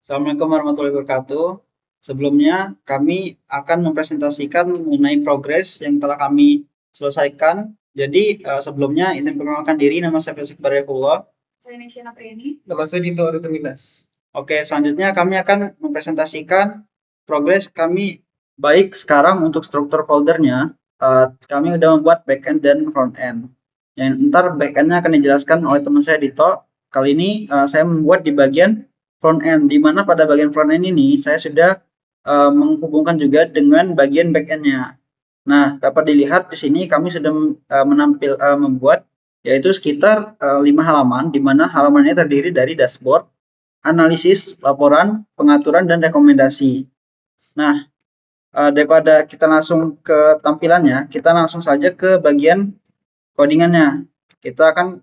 Assalamualaikum warahmatullahi wabarakatuh. Sebelumnya, kami akan mempresentasikan mengenai progres yang telah kami selesaikan. Jadi, sebelumnya izin perkenalkan diri, nama saya Fasik Barayatullah. Saya Nesya Napriani. Nama saya Dito Arutaminas. Oke, selanjutnya kami akan mempresentasikan progres kami baik sekarang untuk struktur foldernya. Kami sudah membuat backend dan frontend. Yang ntar backendnya akan dijelaskan oleh teman saya Dito. Kali ini saya membuat di bagian frontend, di mana pada bagian frontend ini saya sudah menghubungkan juga dengan bagian backendnya. Nah, dapat dilihat di sini kami sudah membuat yaitu sekitar 5 halaman, di mana halamannya terdiri dari dashboard, analisis, laporan, pengaturan, dan rekomendasi. Nah, daripada kita langsung ke tampilannya, kita langsung saja ke bagian codingannya. Kita akan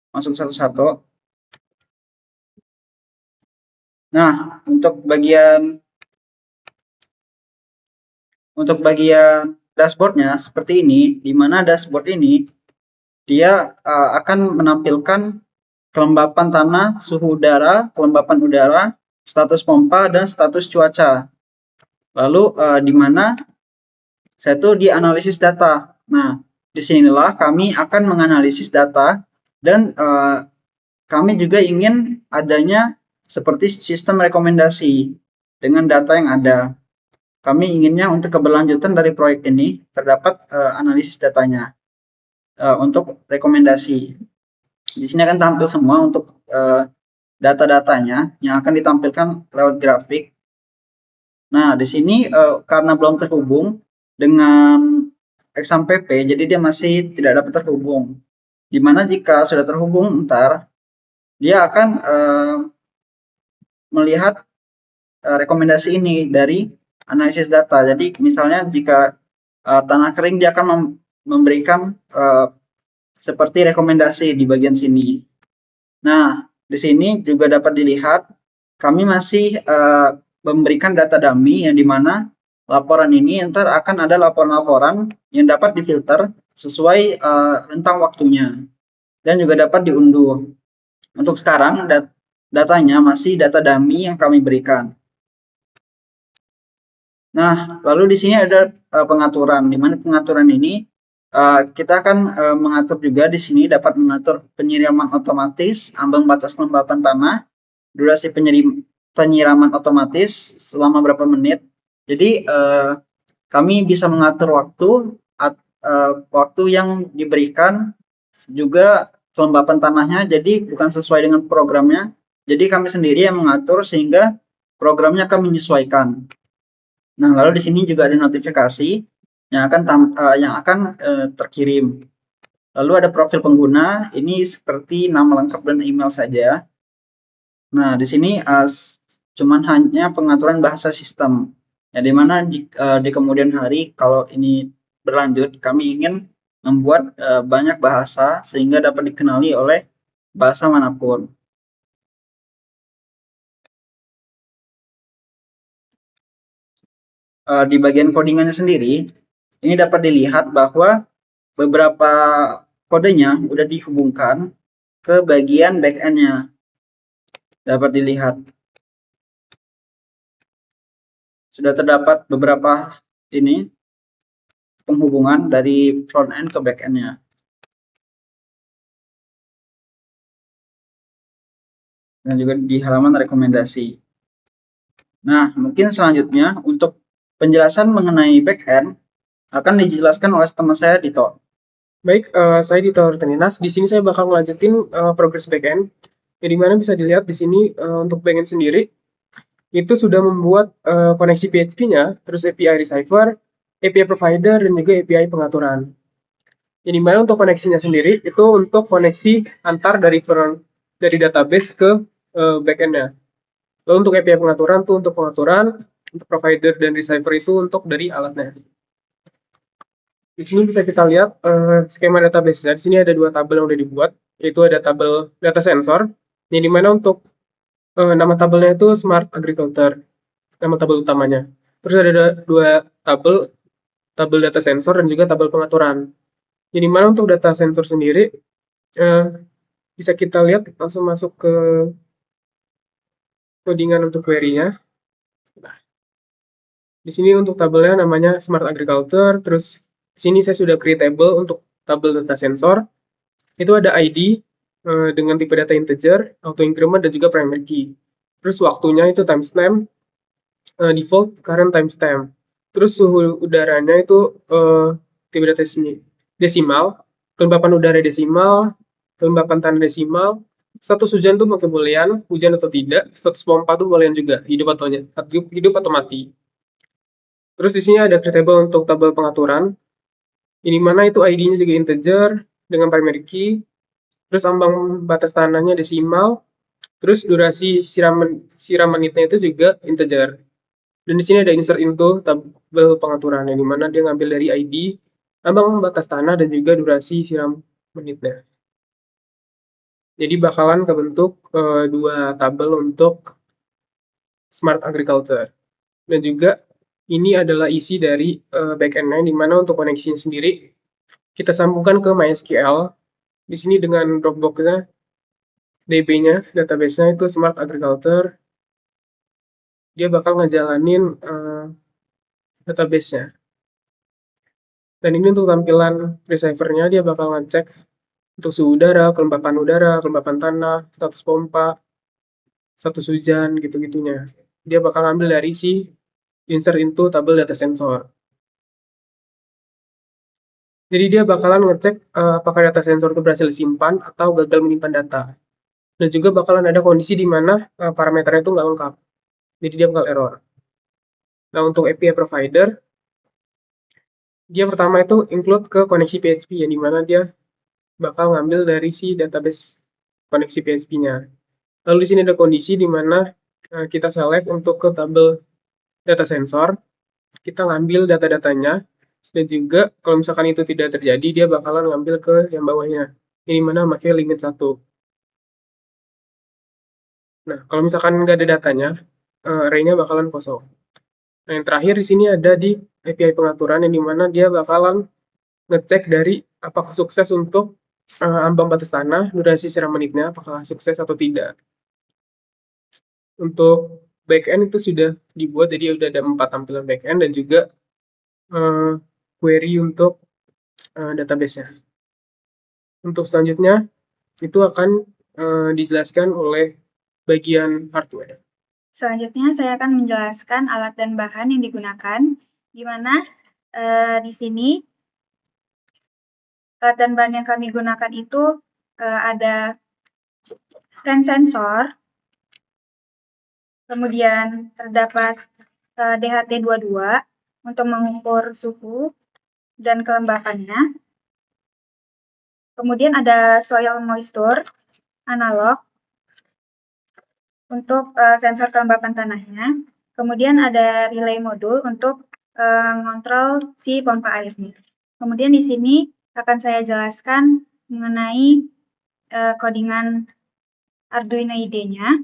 masuk satu-satu. Nah, untuk bagian dashboardnya seperti ini, di mana dashboard ini dia akan menampilkan kelembapan tanah, suhu udara, kelembapan udara, status pompa, dan status cuaca. Lalu di mana saya tuh di analisis data. Nah, disinilah kami akan menganalisis data dan kami juga ingin adanya seperti sistem rekomendasi dengan data yang ada. Kami inginnya untuk keberlanjutan dari proyek ini terdapat analisis datanya untuk rekomendasi. Di sini akan tampil semua untuk data-datanya yang akan ditampilkan lewat grafik. Nah, di sini karena belum terhubung dengan exam PP, jadi dia masih tidak dapat terhubung. Dimana jika sudah terhubung, ntar dia akan melihat rekomendasi ini dari analisis data. Jadi misalnya jika tanah kering, dia akan memberikan seperti rekomendasi di bagian sini. Nah, di sini juga dapat dilihat kami masih memberikan data dummy yang dimana laporan ini ntar akan ada laporan-laporan yang dapat difilter sesuai rentang waktunya dan juga dapat diunduh. Untuk sekarang datanya masih data dummy yang kami berikan. Nah, lalu di sini ada pengaturan, di mana pengaturan ini kita akan mengatur juga di sini dapat mengatur penyiraman otomatis, ambang batas kelembapan tanah, durasi penyiraman otomatis selama berapa menit. Jadi kami bisa mengatur waktu yang diberikan, juga kelembapan tanahnya. Jadi bukan sesuai dengan programnya. Jadi kami sendiri yang mengatur sehingga programnya akan menyesuaikan. Nah, lalu di sini juga ada notifikasi yang akan terkirim. Lalu ada profil pengguna, ini seperti nama lengkap dan email saja. Nah, di sini cuman hanya pengaturan bahasa sistem. Ya, di mana di kemudian hari kalau ini berlanjut, kami ingin membuat banyak bahasa sehingga dapat dikenali oleh bahasa manapun. Di bagian codingannya sendiri, ini dapat dilihat bahwa beberapa kodenya udah dihubungkan ke bagian backend-nya. Dapat dilihat. Sudah terdapat beberapa ini penghubungan dari front end ke back end-nya. Dan juga di halaman rekomendasi. Nah, mungkin selanjutnya untuk penjelasan mengenai back end akan dijelaskan oleh teman saya Dito. Baik, saya Dito Arutaminas. Di sini saya bakal ngelanjutin progres backend. Jadi mana bisa dilihat di sini untuk backend sendiri itu sudah membuat koneksi PHP-nya, terus API receiver, API provider, dan juga API pengaturan. Jadi mana untuk koneksinya sendiri itu untuk koneksi antar dari database ke backend-nya. Lalu untuk API pengaturan tuh untuk pengaturan, untuk provider dan receiver itu untuk dari alatnya. Di sini bisa kita lihat skema database-nya. Di sini ada dua tabel yang udah dibuat, yaitu ada tabel data sensor, yang dimana untuk nama tabelnya itu Smart Agriculture, nama tabel utamanya. Terus ada dua tabel data sensor dan juga tabel pengaturan. Yang dimana untuk data sensor sendiri bisa kita lihat langsung masuk ke codingan untuk query-nya. Nah, di sini untuk tabelnya namanya Smart Agriculture, terus di sini saya sudah create table untuk tabel data sensor. Itu ada ID dengan tipe data integer, auto increment dan juga primary key. Terus waktunya itu timestamp, default current timestamp. Terus suhu udaranya itu tipe data desimal, kelembapan udara desimal, kelembapan tanah desimal, status hujan tuh pakai boolean, hujan atau tidak, status pompa tuh boolean juga, hidup atau mati. Terus di sini ada table untuk tabel pengaturan, ini mana itu ID-nya juga integer dengan primary key, terus ambang batas tanahnya desimal, terus durasi siram menitnya itu juga integer. Dan di sini ada insert into tabel pengaturan, yang dimana dia ngambil dari ID, ambang batas tanah dan juga durasi siram menitnya. Jadi bakalan kebentuk dua tabel untuk Smart Agriculture. Dan juga ini adalah isi dari backend-nya, di mana untuk koneksinya sendiri kita sambungkan ke MySQL. Di sini dengan Dropbox-nya, DB-nya, database-nya itu Smart Agriculture. Dia bakal ngejalanin database-nya. Dan ini untuk tampilan receiver-nya, dia bakal ngecek untuk suhu udara, kelembapan tanah, status pompa, status hujan, gitu-gitunya. Dia bakal ambil dari si insert into tabel data sensor. Jadi dia bakalan ngecek apakah data sensor itu berhasil disimpan atau gagal menyimpan data. Dan juga bakalan ada kondisi di mana parameternya itu nggak lengkap. Jadi dia bakal error. Nah, untuk API provider, dia pertama itu include ke koneksi PHP, yang dimana dia bakal ngambil dari si database koneksi PHP-nya. Lalu di sini ada kondisi di mana kita select untuk ke tabel data sensor, kita ngambil data-datanya, dan juga kalau misalkan itu tidak terjadi, dia bakalan ngambil ke yang bawahnya, ini mana pakai limit 1. Nah, kalau misalkan nggak ada datanya, array-nya bakalan kosong. Nah, yang terakhir di sini ada di API pengaturan, yang dimana dia bakalan ngecek dari apakah sukses untuk ambang batas tanah, durasi siram menitnya, apakah sukses atau tidak. Untuk backend itu sudah dibuat, jadi udah ada 4 tampilan backend dan juga query untuk database-nya. Untuk selanjutnya, itu akan dijelaskan oleh bagian hardware. Selanjutnya saya akan menjelaskan alat dan bahan yang digunakan, di mana di sini alat dan bahan yang kami gunakan itu ada range sensor, kemudian terdapat DHT22 untuk mengukur suhu dan kelembapannya. Kemudian ada soil moisture analog untuk sensor kelembapan tanahnya. Kemudian ada relay modul untuk mengontrol si pompa airnya. Kemudian di sini akan saya jelaskan mengenai codingan Arduino IDE-nya.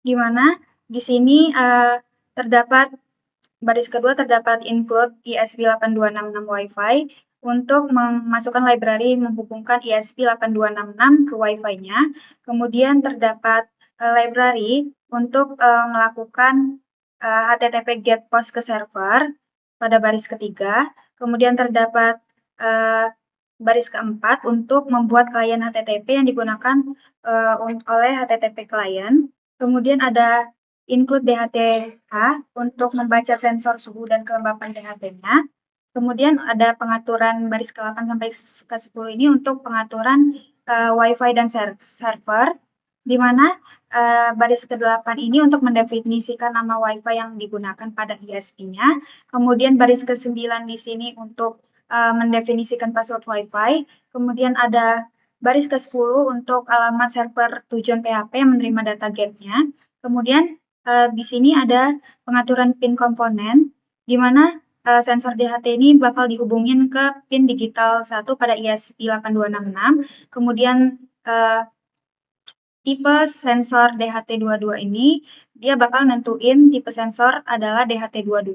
Di mana di sini terdapat baris kedua terdapat include ESP8266 Wi-Fi untuk memasukkan library menghubungkan ESP8266 ke Wi-Fi-nya. Kemudian terdapat library untuk melakukan HTTP GET POST ke server pada baris ketiga. Kemudian terdapat baris keempat untuk membuat klien HTTP yang digunakan oleh HTTP client. Kemudian ada include DHT-H untuk membaca sensor suhu dan kelembapan DHT-nya. Kemudian ada pengaturan baris ke-8 sampai ke-10 ini untuk pengaturan Wi-Fi dan server, di mana baris ke-8 ini untuk mendefinisikan nama Wi-Fi yang digunakan pada ISP-nya. Kemudian baris ke-9 di sini untuk mendefinisikan password Wi-Fi. Kemudian ada baris ke-10 untuk alamat server tujuan PHP yang menerima data GET-nya. Kemudian di sini ada pengaturan pin komponen, di mana sensor DHT ini bakal dihubungin ke pin digital 1 pada ESP8266. Kemudian tipe sensor DHT22 ini, dia bakal nentuin tipe sensor adalah DHT22,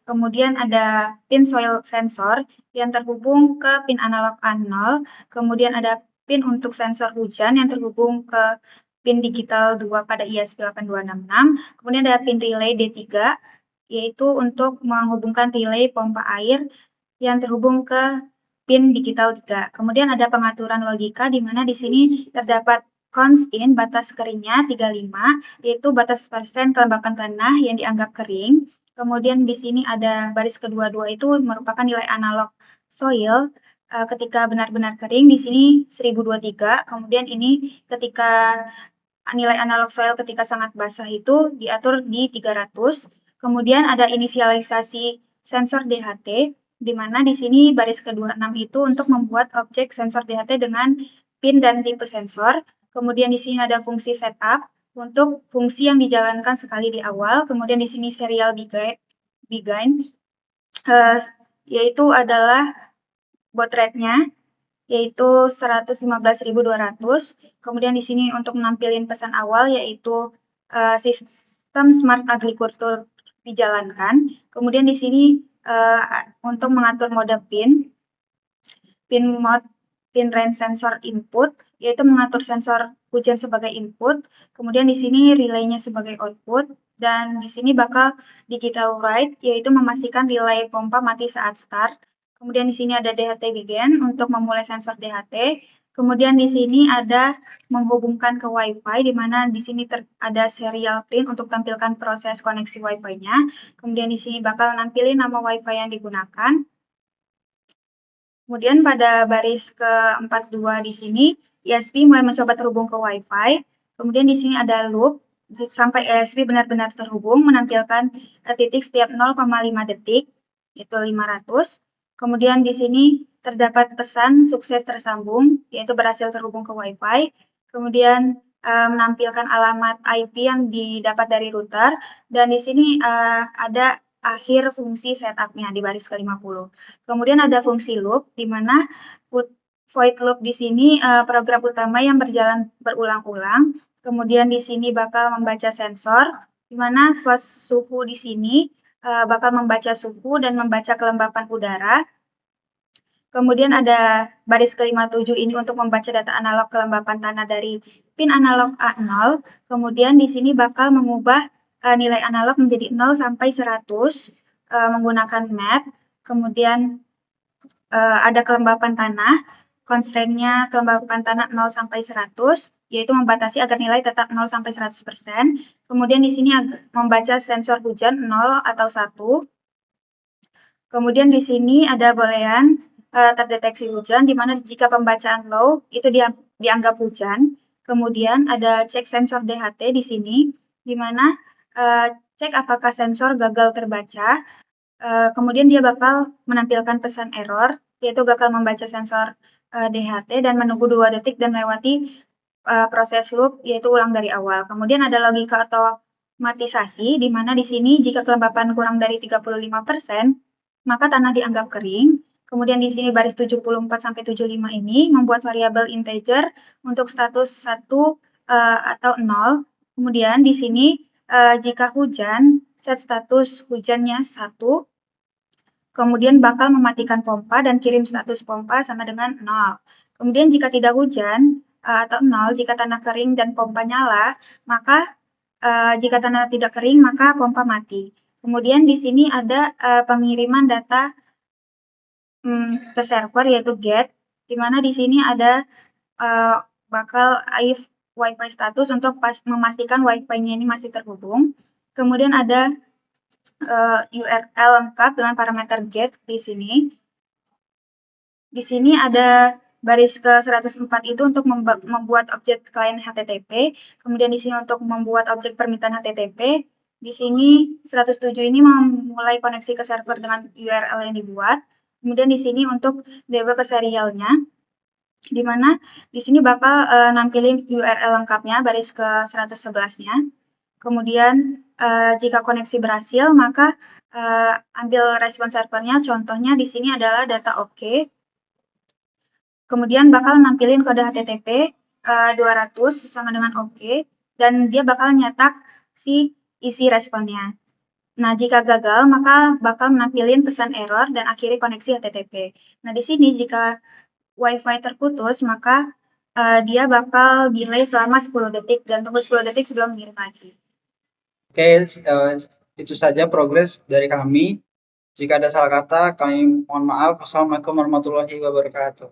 kemudian ada pin soil sensor yang terhubung ke pin analog A0, kemudian ada pin untuk sensor hujan yang terhubung ke pin digital 2 pada ISP8266, kemudian ada pin relay D3, yaitu untuk menghubungkan relay pompa air yang terhubung ke pin digital 3. Kemudian ada pengaturan logika di mana di sini terdapat const in batas keringnya 35, yaitu batas persen kelembapan tanah yang dianggap kering. Kemudian di sini ada baris kedua-dua itu merupakan nilai analog soil ketika benar-benar kering, di sini 1023. Kemudian ini ketika nilai analog soil ketika sangat basah itu diatur di 300. Kemudian ada inisialisasi sensor DHT, di mana di sini baris ke-26 itu untuk membuat objek sensor DHT dengan pin dan tipe sensor. Kemudian di sini ada fungsi setup untuk fungsi yang dijalankan sekali di awal. Kemudian di sini serial begin, yaitu adalah baud rate-nya, yaitu 115.200. Kemudian di sini untuk menampilkan pesan awal yaitu sistem smart agriculture dijalankan. Kemudian di sini untuk mengatur mode pin mode pin range sensor input, yaitu mengatur sensor hujan sebagai input. Kemudian di sini relaynya sebagai output, dan di sini bakal digital write, yaitu memastikan relay pompa mati saat start. Kemudian di sini ada DHT begin untuk memulai sensor DHT. Kemudian di sini ada menghubungkan ke Wi-Fi, di mana di sini ada serial pin untuk tampilkan proses koneksi Wi-Fi-nya. Kemudian di sini bakal nampilin nama Wi-Fi yang digunakan. Kemudian pada baris ke-42 di sini, ISP mulai mencoba terhubung ke Wi-Fi. Kemudian di sini ada loop sampai ISP benar-benar terhubung, menampilkan titik setiap 0,5 detik, yaitu 500. Kemudian di sini terdapat pesan sukses tersambung, yaitu berhasil terhubung ke Wi-Fi. Kemudian menampilkan alamat IP yang didapat dari router, dan di sini ada akhir fungsi setup-nya di baris ke-50. Kemudian ada fungsi loop, di mana void loop di sini program utama yang berjalan berulang-ulang. Kemudian di sini bakal membaca sensor, di mana flash suhu di sini bakal membaca suhu dan membaca kelembapan udara. Kemudian ada baris ke-57 ini untuk membaca data analog kelembapan tanah dari pin analog A0. Kemudian di sini bakal mengubah nilai analog menjadi 0 sampai 100 menggunakan map. Kemudian ada kelembapan tanah, constraint-nya kelembapan tanah 0 sampai 100, yaitu membatasi agar nilai tetap 0 sampai 100%. Kemudian di sini membaca sensor hujan 0 atau 1. Kemudian di sini ada boolean terdeteksi hujan, di mana jika pembacaan low itu dianggap hujan. Kemudian ada cek sensor DHT di sini, di mana cek apakah sensor gagal terbaca. Kemudian dia bakal menampilkan pesan error, yaitu gagal membaca sensor DHT dan menunggu 2 detik dan melewati proses loop, yaitu ulang dari awal. Kemudian ada logika otomatisasi, di mana di sini jika kelembapan kurang dari 35%, maka tanah dianggap kering. Kemudian di sini baris 74-75 ini membuat variabel integer untuk status 1 atau 0. Kemudian di sini jika hujan, set status hujannya 1. Kemudian bakal mematikan pompa dan kirim status pompa sama dengan 0. Kemudian jika tidak hujan atau 0, jika tanah kering dan pompa nyala, maka jika tanah tidak kering maka pompa mati. Kemudian di sini ada pengiriman data ke server yaitu get, di mana di sini ada bakal if Wi-Fi status untuk memastikan Wi-Fi-nya ini masih terhubung. Kemudian ada URL lengkap dengan parameter get di sini. Di sini ada baris ke-104 itu untuk membuat objek klien HTTP. Kemudian di sini untuk membuat objek permintaan HTTP. Di sini 107 ini memulai koneksi ke server dengan URL yang dibuat. Kemudian di sini untuk debug ke serialnya, di mana di sini bakal nampilin URL lengkapnya baris ke-111-nya. Kemudian jika koneksi berhasil, maka ambil respon servernya. Contohnya di sini adalah data OK. Kemudian bakal nampilin kode HTTP 200 sama dengan oke, dan dia bakal nyetak si isi responnya. Nah, jika gagal, maka bakal menampilin pesan error dan akhiri koneksi HTTP. Nah, di sini jika WiFi terputus, maka dia bakal delay selama 10 detik dan tunggu 10 detik sebelum mengirim lagi. Oke, itu saja progres dari kami. Jika ada salah kata, kami mohon maaf. Wassalamualaikum warahmatullahi wabarakatuh.